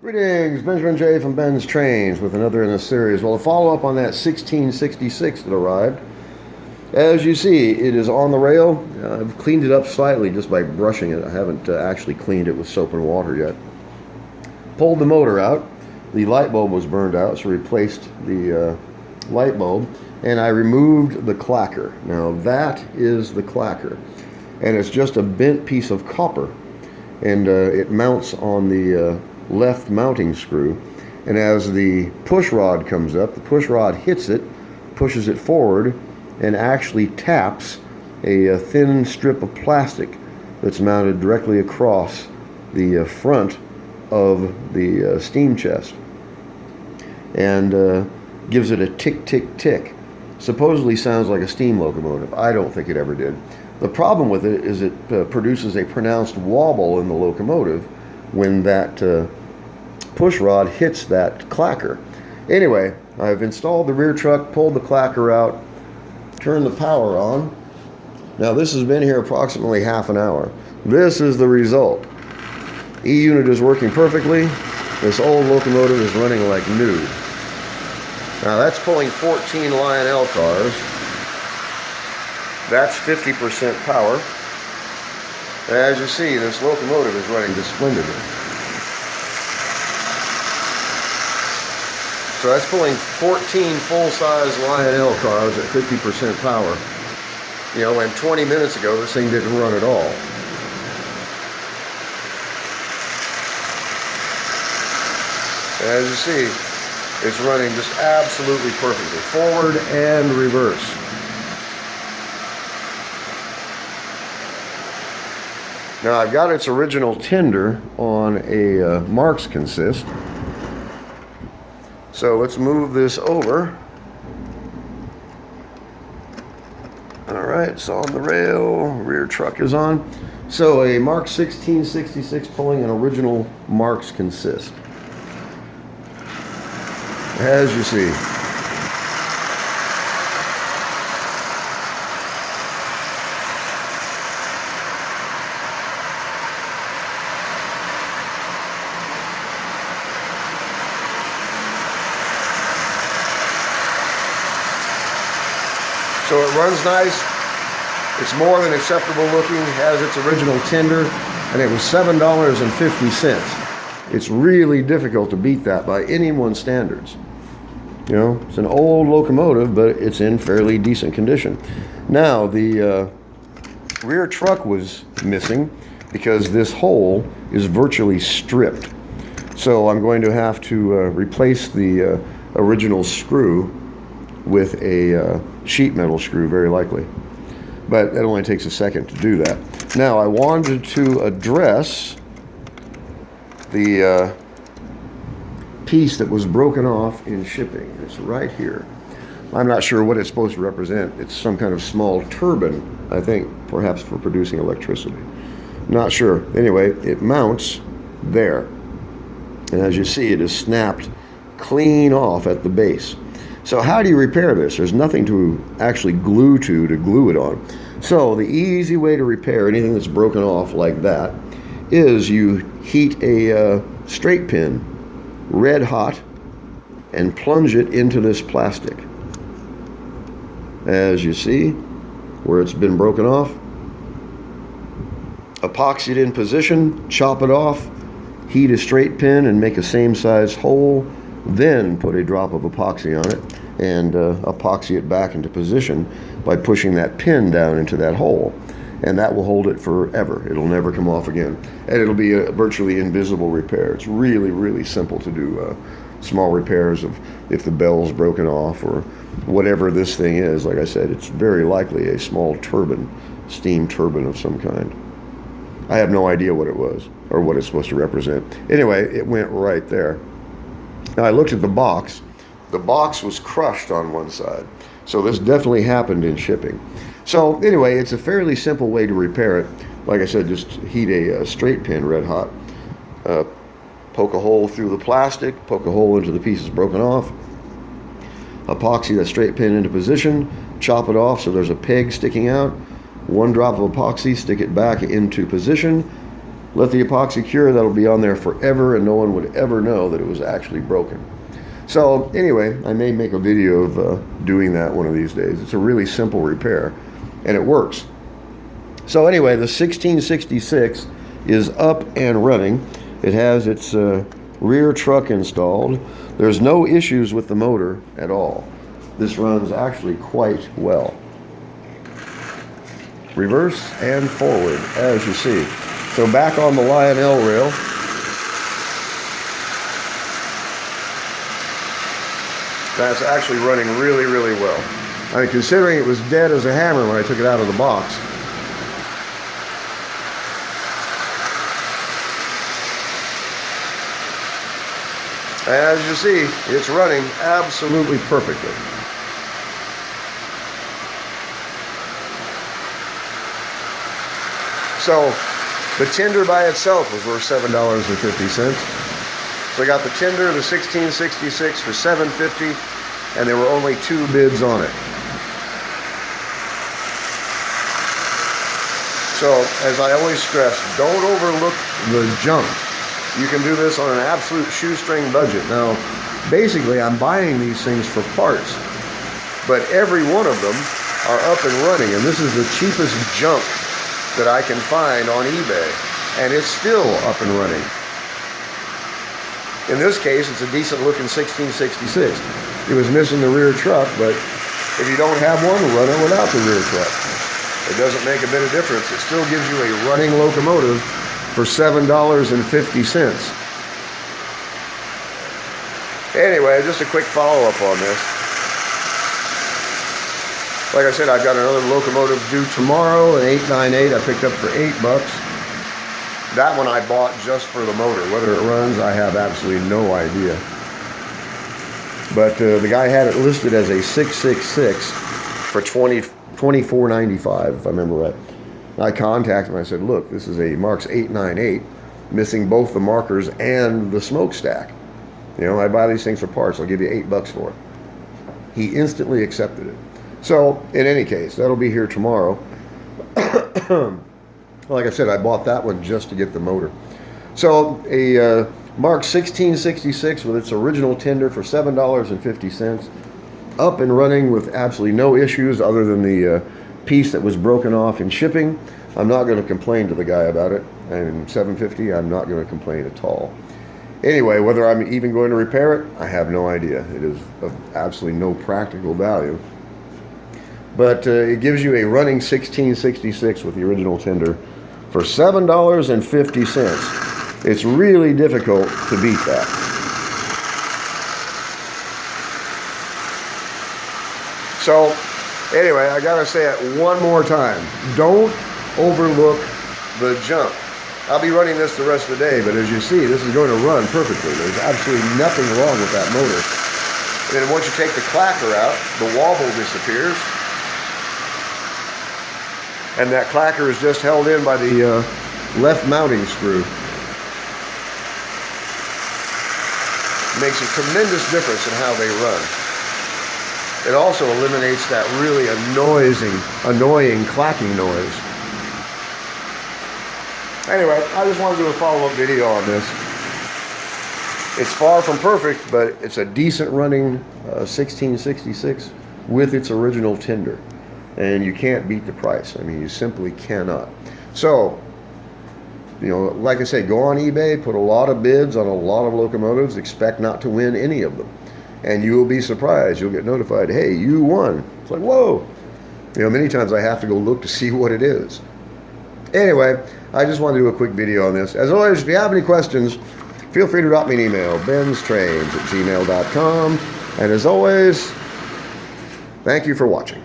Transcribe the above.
Greetings, Benjamin J. from Ben's Trains with another in the series. Well, a follow-up on that 1666 that arrived. As you see, it is on the rail. I've cleaned it up slightly just by brushing it. I haven't actually cleaned it with soap and water yet. Pulled the motor out. The light bulb was burned out, so replaced the light bulb. And I removed the clacker. Now that is the clacker. And it's just a bent piece of copper. And it mounts on the left mounting screw, and as the push rod comes up, the push rod hits it, pushes it forward, and actually taps a thin strip of plastic that's mounted directly across the front of the steam chest, and gives it a tick tick tick. Supposedly sounds like a steam locomotive. I don't think it ever did. The problem with it is it produces a pronounced wobble in the locomotive when that push rod hits that clacker. Anyway, I've installed the rear truck, pulled the clacker out, turned the power on. Now this has been here approximately half an hour. This is the result. E-unit is working perfectly. This old locomotive is running like new. Now that's pulling 14 Lionel cars. That's 50% power. As you see, this locomotive is running just splendidly. So that's pulling 14 full-size Lionel cars at 50% power. You know, and 20 minutes ago, this thing didn't run at all. As you see, it's running just absolutely perfectly, forward and reverse. Now I've got its original tender on a Marx consist. So let's move this over. All right, it's on the rail, rear truck is on. So a Marx 1666 pulling an original Marx consist. As you see. So it runs nice. It's more than acceptable looking. Has its original tender, and it was $7.50. It's really difficult to beat that by anyone's standards. You know, it's an old locomotive, but it's in fairly decent condition. Now, the rear truck was missing because this hole is virtually stripped. So I'm going to have to replace the original screw with a sheet metal screw, very likely. But it only takes a second to do that. Now, I wanted to address the piece that was broken off in shipping. It's right here. I'm not sure what it's supposed to represent. It's some kind of small turbine, I think, perhaps for producing electricity. Not sure. Anyway, it mounts there. And as you see, it is snapped clean off at the base. So how do you repair this? There's nothing to actually glue to glue it on. So the easy way to repair anything that's broken off like that is you heat a straight pin red hot and plunge it into this plastic. As you see, where it's been broken off, epoxy it in position, chop it off, heat a straight pin and make a same size hole, then put a drop of epoxy on it and epoxy it back into position by pushing that pin down into that hole, and that will hold it forever. It'll never come off again, and it'll be a virtually invisible repair. It's really, really simple to do small repairs of if the bell's broken off or whatever this thing is. Like I said, it's very likely a small turbine, steam turbine of some kind. I have no idea what it was or what it's supposed to represent. Anyway, it went right there. Now I looked at the box. The box was crushed on one side. So this definitely happened in shipping. So anyway, it's a fairly simple way to repair it. Like I said, just heat a straight pin red hot. Poke a hole through the plastic, poke a hole into the pieces broken off. Epoxy that straight pin into position, chop it off so there's a peg sticking out. One drop of epoxy, stick it back into position. let the epoxy cure. That'll be on there forever, and no one would ever know that it was actually broken. So anyway, I may make a video of doing that one of these days. It's a really simple repair, and it works. So anyway, the 1666 is up and running. It has its rear truck installed. There's no issues with the motor at all. This runs actually quite well. Reverse and forward, as you see. So back on the Lionel rail. That's actually running really, really well. I mean, considering it was dead as a hammer when I took it out of the box. As you see, it's running absolutely perfectly. So the tinder by itself was worth $7.50. So I got the tinder, the 1666 for $7.50, and there were only 2 bids on it. So, as I always stress, don't overlook the junk. You can do this on an absolute shoestring budget. Now, basically, I'm buying these things for parts, but every one of them are up and running, and this is the cheapest junk that I can find on eBay, and it's still up and running. In this case, it's a decent looking 1666. It was missing the rear truck, but if you don't have one, run it without the rear truck. It doesn't make a bit of difference. It still gives you a running locomotive for $7.50. Anyway, just a quick follow-up on this. Like I said, I've got another locomotive due tomorrow, an 898 I picked up for $8. That one I bought just for the motor. Whether it runs, I have absolutely no idea. But the guy had it listed as a 666 for $24.95, if I remember right. I contacted him. I said, look, this is a Marx 898, missing both the markers and the smokestack. You know, I buy these things for parts. I'll give you $8 for it. He instantly accepted it. So, in any case, that'll be here tomorrow. Like I said, I bought that one just to get the motor. So, a Marx 1666 with its original tender for $7.50, up and running with absolutely no issues other than the piece that was broken off in shipping. I'm not going to complain to the guy about it. And $7.50, I'm not going to complain at all. Anyway, whether I'm even going to repair it, I have no idea. It is of absolutely no practical value. But it gives you a running 1666 with the original tender for $7.50. It's really difficult to beat that. So, anyway, I gotta say it one more time. Don't overlook the junk. I'll be running this the rest of the day, but as you see, this is going to run perfectly. There's absolutely nothing wrong with that motor. And then once you take the clacker out, the wobble disappears. And that clacker is just held in by the left mounting screw. Makes a tremendous difference in how they run. It also eliminates that really annoying clacking noise. Anyway, I just wanted to do a follow-up video on this. It's far from perfect, but it's a decent running 1666 with its original tender. And you can't beat the price. I mean, you simply cannot. So, you know, like I say, go on eBay, put a lot of bids on a lot of locomotives, expect not to win any of them. And you will be surprised. You'll get notified, hey, you won. It's like, whoa. You know, many times I have to go look to see what it is. Anyway, I just wanted to do a quick video on this. As always, if you have any questions, feel free to drop me an email, BENZTRAINZ@gmail.com. And as always, thank you for watching.